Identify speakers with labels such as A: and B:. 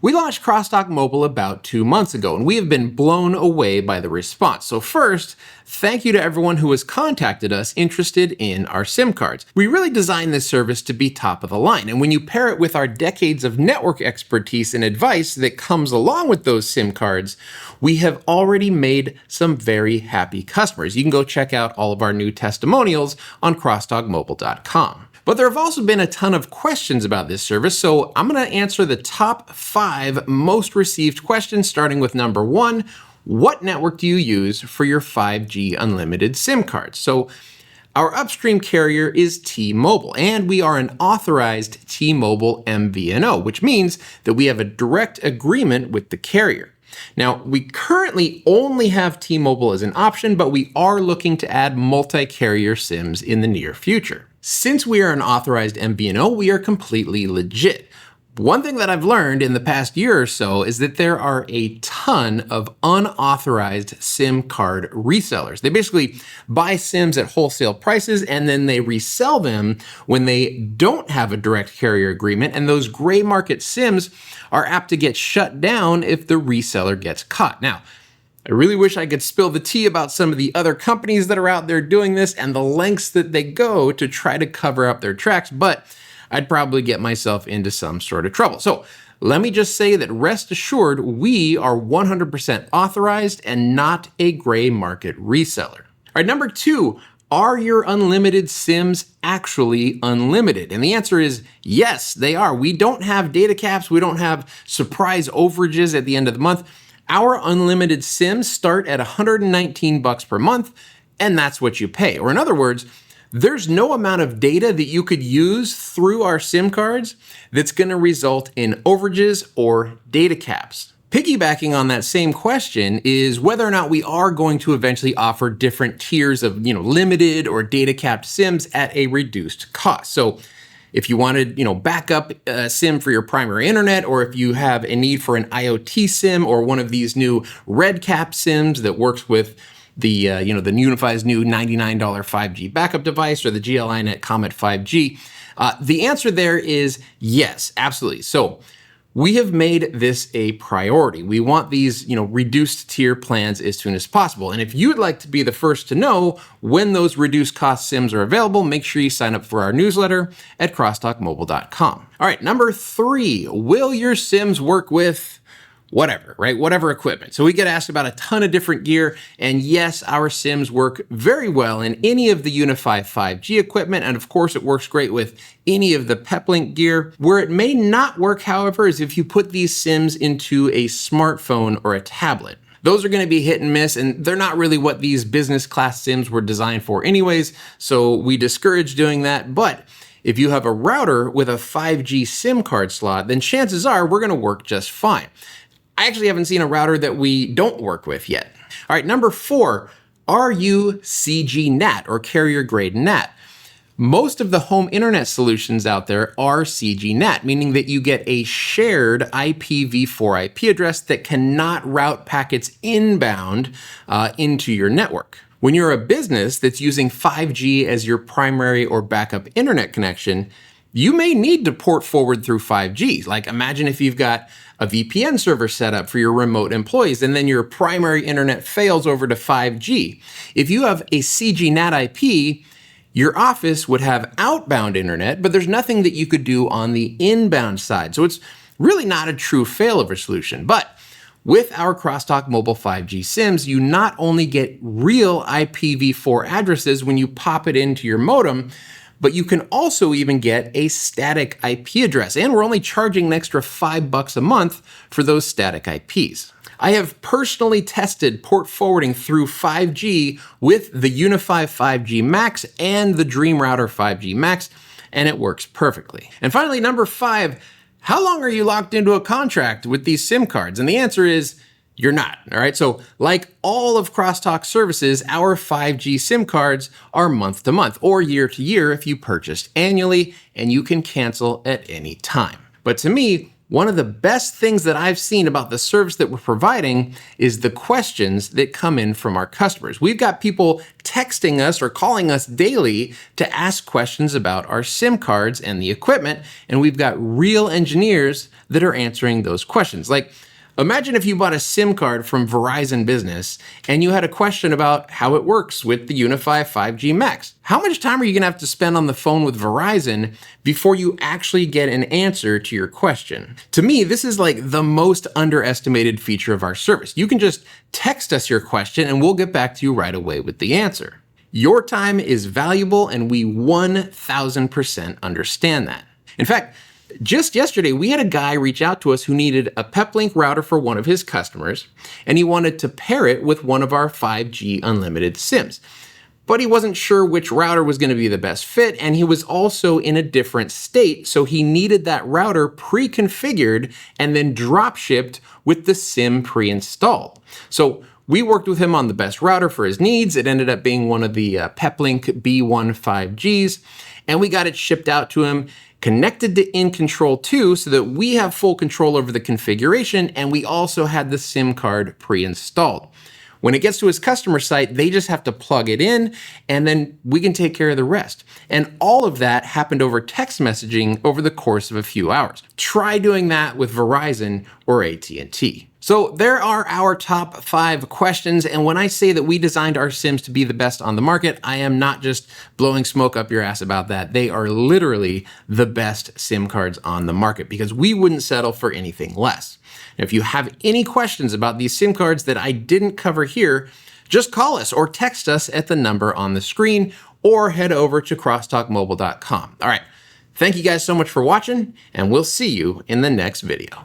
A: We launched Crosstalk Mobile about 2 months ago, and we have been blown away by the response. So first, thank you to everyone who has contacted us interested in our SIM cards. We really designed this service to be top of the line, and when you pair it with our decades of network expertise and advice that comes along with those SIM cards, we have already made some very happy customers. You can go check out all of our new testimonials on crosstalkmobile.com. But there have also been a ton of questions about this service, so I'm going to answer the top 5 most received questions, starting with number 1. What network do you use for your 5G unlimited SIM cards? So our upstream carrier is T-Mobile, and we are an authorized T-Mobile MVNO, which means that we have a direct agreement with the carrier. Now, we currently only have T-Mobile as an option, but we are looking to add multi-carrier SIMs in the near future. Since we are an authorized MVNO, we are completely legit. One thing that I've learned in the past year or so is that there are a ton of unauthorized SIM card resellers. They basically buy SIMs at wholesale prices and then they resell them when they don't have a direct carrier agreement, and those gray market SIMs are apt to get shut down if the reseller gets caught. Now, I really wish I could spill the tea about some of the other companies that are out there doing this and the lengths that they go to try to cover up their tracks, but I'd probably get myself into some sort of trouble. So let me just say that rest assured, we are 100% authorized and not a gray market reseller. All right, number 2, are your unlimited SIMs actually unlimited? And the answer is yes, they are. We don't have data caps. We don't have surprise overages at the end of the month. Our unlimited SIMs start at $119 per month, and that's what you pay. Or in other words, there's no amount of data that you could use through our SIM cards that's going to result in overages or data caps. Piggybacking on that same question is whether or not we are going to eventually offer different tiers of, limited or data capped SIMs at a reduced cost. So if you wanted, backup SIM for your primary internet, or if you have a need for an IoT SIM or one of these new red cap SIMs that works with the Unify's new $99 5G backup device or the GL.iNet Comet 5G, the answer there is yes, absolutely. So we have made this a priority. We want these, reduced tier plans as soon as possible. And if you'd like to be the first to know when those reduced cost SIMs are available, make sure you sign up for our newsletter at crosstalkmobile.com. All right, number 3, will your SIMs work with whatever, right? Whatever equipment. So we get asked about a ton of different gear, and yes, our SIMs work very well in any of the Unify 5G equipment, and of course it works great with any of the Peplink gear. Where it may not work, however, is if you put these SIMs into a smartphone or a tablet. Those are going to be hit and miss, and they're not really what these business class SIMs were designed for anyways, so we discourage doing that. But if you have a router with a 5G SIM card slot, then chances are we're going to work just fine. I actually haven't seen a router that we don't work with yet. All right, number 4, are you CG-NAT or carrier grade NAT? Most of the home internet solutions out there are CG-NAT, meaning that you get a shared IPv4 IP address that cannot route packets inbound into your network. When you're a business that's using 5G as your primary or backup internet connection, you may need to port forward through 5G. Like imagine if you've got a VPN server set up for your remote employees, and then your primary internet fails over to 5G. If you have a CG-NAT IP, your office would have outbound internet, but there's nothing that you could do on the inbound side. So it's really not a true failover solution. But with our Crosstalk Mobile 5G SIMs, you not only get real IPv4 addresses when you pop it into your modem, but you can also even get a static IP address, and we're only charging an extra $5 a month for those static IPs. I have personally tested port forwarding through 5G with the Unify 5G Max and the Dream Router 5G Max, and it works perfectly. And finally, number 5, how long are you locked into a contract with these SIM cards? And the answer is you're not, all right? So like all of Crosstalk services, our 5G SIM cards are month to month or year to year if you purchased annually, and you can cancel at any time. But to me, One of the best things that I've seen about the service that we're providing is the questions that come in from our customers. We've got people texting us or calling us daily to ask questions about our SIM cards and the equipment, and we've got real engineers that are answering those questions. Like, imagine if you bought a SIM card from Verizon Business and you had a question about how it works with the UniFi 5G Max. How much time are you gonna have to spend on the phone with Verizon before you actually get an answer to your question? To me, this is like the most underestimated feature of our service. You can just text us your question and we'll get back to you right away with the answer. Your time is valuable and we 1000% understand that. In fact, just yesterday, we had a guy reach out to us who needed a Peplink router for one of his customers, and he wanted to pair it with one of our 5G unlimited SIMs. But he wasn't sure which router was going to be the best fit, and he was also in a different state, so he needed that router pre-configured and then drop-shipped with the SIM pre-installed. So we worked with him on the best router for his needs. It ended up being one of the Peplink B1 5Gs, and we got it shipped out to him, connected to InControl 2 so that we have full control over the configuration, and we also had the SIM card pre-installed. When it gets to his customer site, they just have to plug it in, and then we can take care of the rest. And all of that happened over text messaging over the course of a few hours. Try doing that with Verizon or AT&T. So there are our top 5 questions, and when I say that we designed our SIMs to be the best on the market, I am not just blowing smoke up your ass about that. They are literally the best SIM cards on the market because we wouldn't settle for anything less. Now, if you have any questions about these SIM cards that I didn't cover here, just call us or text us at the number on the screen or head over to crosstalkmobile.com. All right, thank you guys so much for watching, and we'll see you in the next video.